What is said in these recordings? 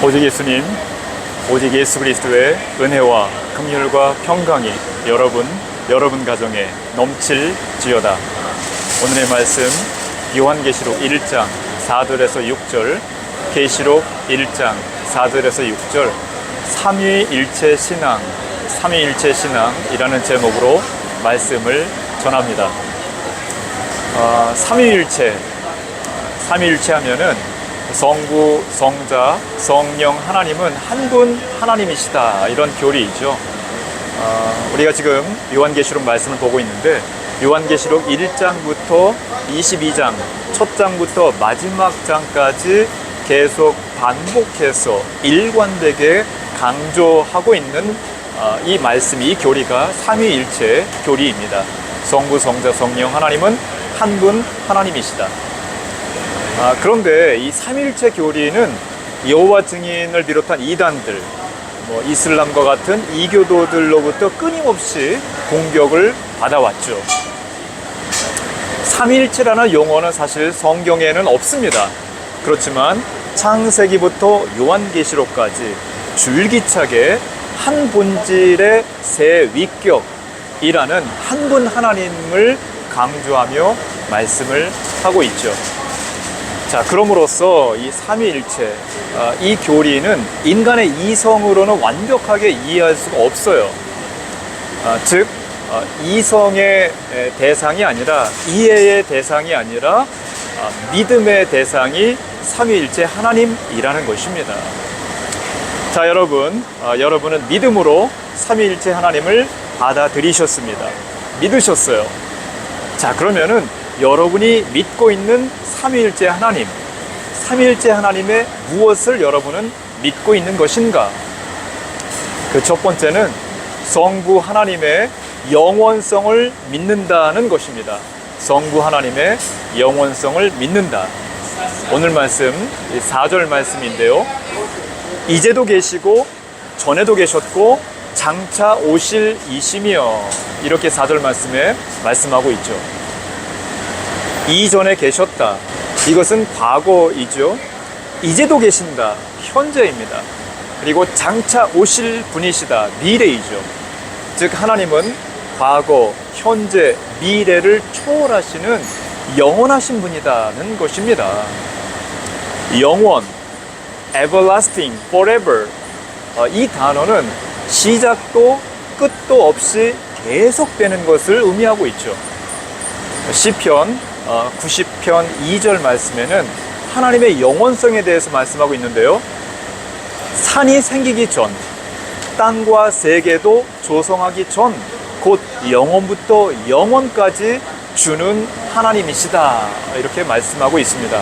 오직 예수님, 오직 예수 그리스도의 은혜와 긍휼과 평강이 여러분 가정에 넘칠지어다. 오늘의 말씀 요한계시록 1장 4절에서 6절, 계시록 1장 4절에서 6절, 삼위일체 신앙이라는 제목으로 말씀을 전합니다. 삼위일체 하면은 성부, 성자, 성령 하나님은 한 분 하나님이시다, 이런 교리이죠. 우리가 지금 요한계시록 말씀을 보고 있는데, 요한계시록 1장부터 22장, 첫 장부터 마지막 장까지 계속 반복해서 일관되게 강조하고 있는 이 말씀, 이 교리가 삼위일체 교리입니다. 성부, 성자, 성령 하나님은 한 분 하나님이시다. 그런데 이 삼위일체 교리는 여호와 증인을 비롯한 이단들, 이슬람과 같은 이교도들로부터 끊임없이 공격을 받아왔죠. 삼위일체라는 용어는 사실 성경에는 없습니다. 그렇지만 창세기부터 요한계시록까지 줄기차게 한 본질의 세 위격이라는 한 분 하나님을 강조하며 말씀을 하고 있죠. 자, 그럼으로써 이 삼위일체, 이 교리는 인간의 이성으로는 완벽하게 이해할 수가 없어요. 즉, 이성의 대상이 아니라, 이해의 대상이 아니라 믿음의 대상이 삼위일체 하나님이라는 것입니다. 자, 여러분은 믿음으로 삼위일체 하나님을 받아들이셨습니다. 믿으셨어요. 자, 그러면은 여러분이 믿고 있는 삼위일체 하나님의 무엇을 여러분은 믿고 있는 것인가? 그 첫 번째는 성부 하나님의 영원성을 믿는다는 것입니다. 성부 하나님의 영원성을 믿는다. 오늘 말씀 4절 말씀인데요, 이제도 계시고 전에도 계셨고 장차 오실 이시며, 이렇게 4절 말씀에 말씀하고 있죠. 이전에 계셨다, 이것은 과거이죠. 이제도 계신다, 현재입니다. 그리고 장차 오실 분이시다, 미래이죠. 즉 하나님은 과거, 현재, 미래를 초월하시는 영원하신 분이라는 것입니다. 영원, everlasting, forever, 이 단어는 시작도 끝도 없이 계속되는 것을 의미하고 있죠. 시편 90편 2절 말씀에는 하나님의 영원성에 대해서 말씀하고 있는데요, 산이 생기기 전, 땅과 세계도 조성하기 전, 곧 영원부터 영원까지 주는 하나님이시다, 이렇게 말씀하고 있습니다.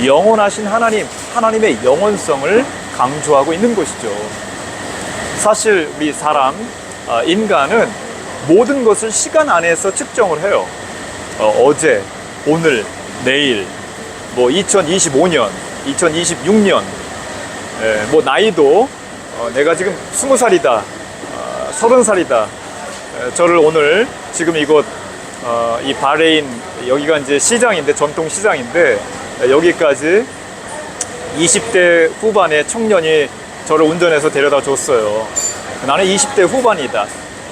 영원하신 하나님의 영원성을 강조하고 있는 것이죠. 사실 우리 인간은 모든 것을 시간 안에서 측정을 해요. 어제, 오늘, 내일, 2025년, 2026년, 나이도 내가 지금 20살이다, 30살이다. 저를 오늘 지금 이곳 이 바레인, 여기가 이제 시장인데, 전통 시장인데, 여기까지 20대 후반의 청년이 저를 운전해서 데려다 줬어요. 나는 20대 후반이다,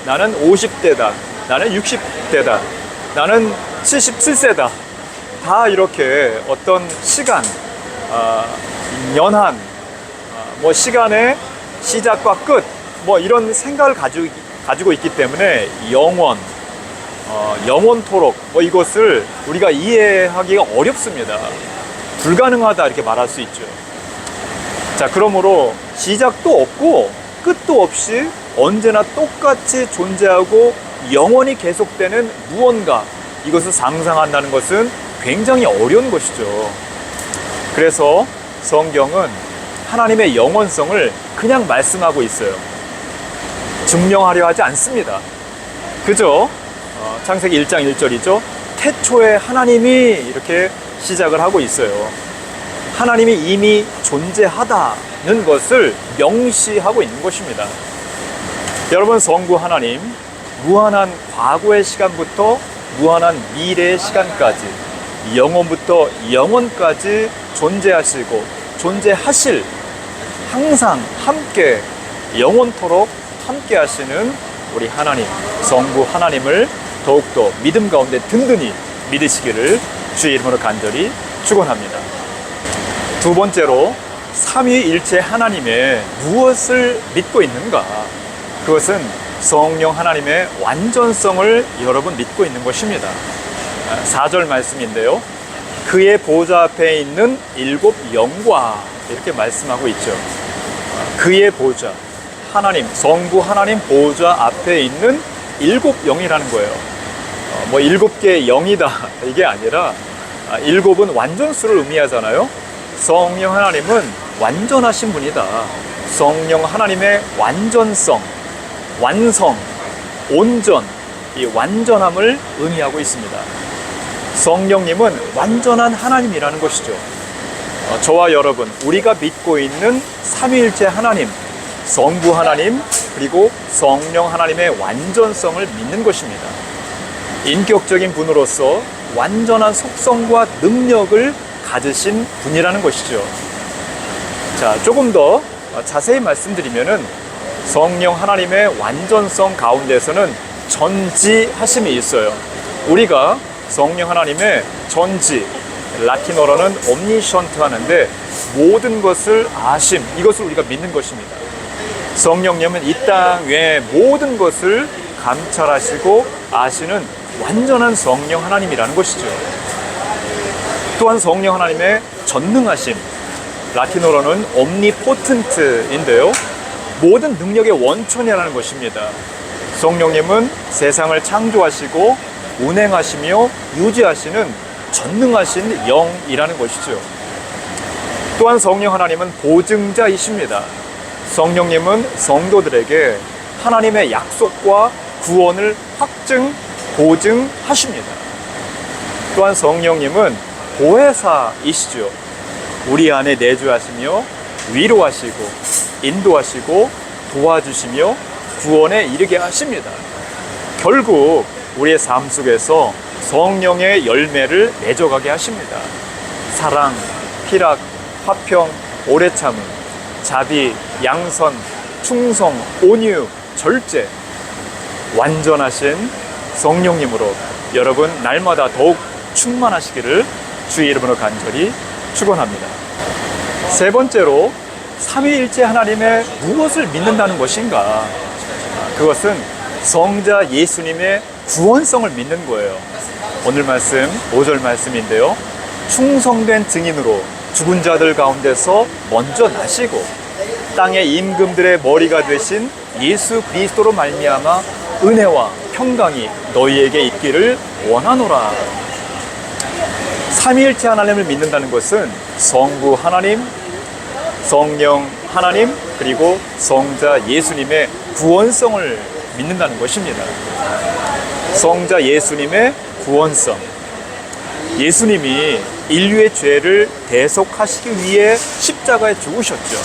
나는 50대다, 나는 60대다, 나는 77세다. 다 이렇게 어떤 시간, 연한, 시간의 시작과 끝, 이런 생각을 가지고 있기 때문에 영원토록 이것을 우리가 이해하기가 어렵습니다. 불가능하다, 이렇게 말할 수 있죠. 자, 그러므로 시작도 없고 끝도 없이 언제나 똑같이 존재하고 영원히 계속되는 무언가, 이것을 상상한다는 것은 굉장히 어려운 것이죠. 그래서 성경은 하나님의 영원성을 그냥 말씀하고 있어요. 증명하려 하지 않습니다. 그죠? 창세기 1장 1절이죠. 태초에 하나님이, 이렇게 시작을 하고 있어요. 하나님이 이미 존재하다는 것을 명시하고 있는 것입니다. 여러분, 성부 하나님, 무한한 과거의 시간부터 무한한 미래의 시간까지, 영원부터 영원까지 존재하시고 존재하실 항상 함께 영원토록 함께 하시는 우리 하나님, 성부 하나님을 더욱더 믿음 가운데 든든히 믿으시기를 주의 이름으로 간절히 축원합니다. 두 번째로 삼위일체 하나님의 무엇을 믿고 있는가? 그것은 성령 하나님의 완전성을 여러분 믿고 있는 것입니다. 4절 말씀인데요. 그의 보좌 앞에 있는 일곱 영과 이렇게 말씀하고 있죠. 그의 보좌, 하나님, 성부 하나님 보좌 앞에 있는 일곱 영이라는 거예요. 뭐 일곱 개의 영이다 이게 아니라 일곱은 완전수를 의미하잖아요. 성령 하나님은 완전하신 분이다. 성령 하나님의 완전성, 완성, 온전, 이 완전함을 의미하고 있습니다. 성령님은 완전한 하나님이라는 것이죠. 저와 여러분, 우리가 믿고 있는 삼위일체 하나님, 성부 하나님, 그리고 성령 하나님의 완전성을 믿는 것입니다. 인격적인 분으로서 완전한 속성과 능력을 가지신 분이라는 것이죠. 자, 조금 더 자세히 말씀드리면은 성령 하나님의 완전성 가운데서는 전지하심이 있어요. 우리가 성령 하나님의 전지, 라틴어로는 omniscient 하는데 모든 것을 아심, 이것을 우리가 믿는 것입니다. 성령님은 이 땅 외의 모든 것을 감찰하시고 아시는 완전한 성령 하나님이라는 것이죠. 또한 성령 하나님의 전능하심, 라틴어로는 omnipotent인데요. 모든 능력의 원천이라는 것입니다. 성령님은 세상을 창조하시고 운행하시며 유지하시는 전능하신 영이라는 것이죠. 또한 성령 하나님은 보증자이십니다. 성령님은 성도들에게 하나님의 약속과 구원을 확증, 보증하십니다. 또한 성령님은 보혜사이시죠. 우리 안에 내주하시며 위로하시고 인도하시고 도와주시며 구원에 이르게 하십니다. 결국 우리의 삶 속에서 성령의 열매를 맺어가게 하십니다. 사랑, 희락, 화평, 오래 참음, 자비, 양선, 충성, 온유, 절제, 완전하신 성령님으로 여러분 날마다 더욱 충만하시기를 주의 이름으로 간절히 축원합니다. 세 번째로 삼위일체 하나님의 무엇을 믿는다는 것인가? 그것은 성자 예수님의 구원성을 믿는 거예요. 오늘 말씀 5절 말씀인데요. 충성된 증인으로 죽은 자들 가운데서 먼저 나시고 땅의 임금들의 머리가 되신 예수 그리스도로 말미암아 은혜와 평강이 너희에게 있기를 원하노라. 삼위일체 하나님을 믿는다는 것은 성부 하나님, 성령 하나님, 그리고 성자 예수님의 구원성을 믿는다는 것입니다. 성자 예수님의 구원성. 예수님이 인류의 죄를 대속하시기 위해 십자가에 죽으셨죠.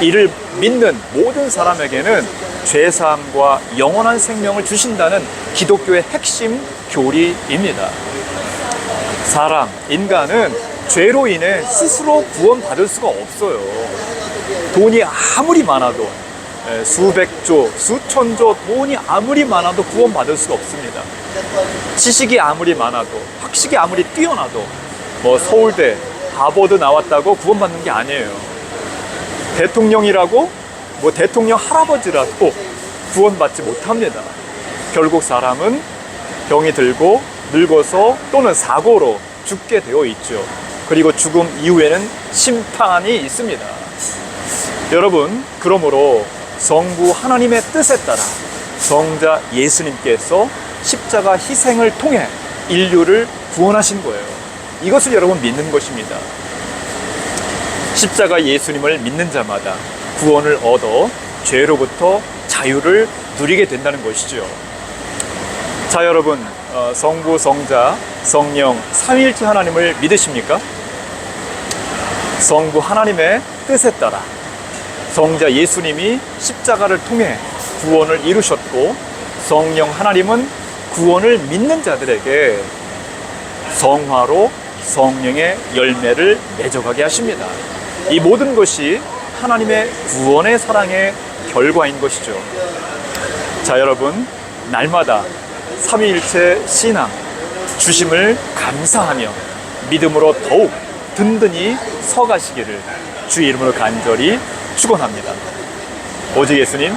이를 믿는 모든 사람에게는 죄사함과 영원한 생명을 주신다는 기독교의 핵심 교리입니다. 사람, 인간은 죄로 인해 스스로 구원받을 수가 없어요. 돈이 아무리 많아도 수백조, 수천조 돈이 아무리 많아도 구원받을 수가 없습니다. 지식이 아무리 많아도, 학식이 아무리 뛰어나도 뭐 서울대, 하버드 나왔다고 구원받는 게 아니에요. 대통령이라고 뭐 대통령 할아버지라도 구원받지 못합니다. 결국 사람은 병이 들고 늙어서 또는 사고로 죽게 되어 있죠. 그리고 죽음 이후에는 심판이 있습니다. 여러분, 그러므로 성부 하나님의 뜻에 따라 성자 예수님께서 십자가 희생을 통해 인류를 구원하신 거예요. 이것을 여러분 믿는 것입니다. 십자가 예수님을 믿는 자마다 구원을 얻어 죄로부터 자유를 누리게 된다는 것이죠. 자, 여러분, 성부, 성자, 성령, 삼위일체 하나님을 믿으십니까? 성부 하나님의 뜻에 따라 성자 예수님이 십자가를 통해 구원을 이루셨고, 성령 하나님은 구원을 믿는 자들에게 성화로 성령의 열매를 맺어가게 하십니다. 이 모든 것이 하나님의 구원의 사랑의 결과인 것이죠. 자, 여러분, 날마다 삼위일체 신앙 주심을 감사하며 믿음으로 더욱 든든히 서가시기를 주의 이름으로 간절히 축원합니다. 오직 예수님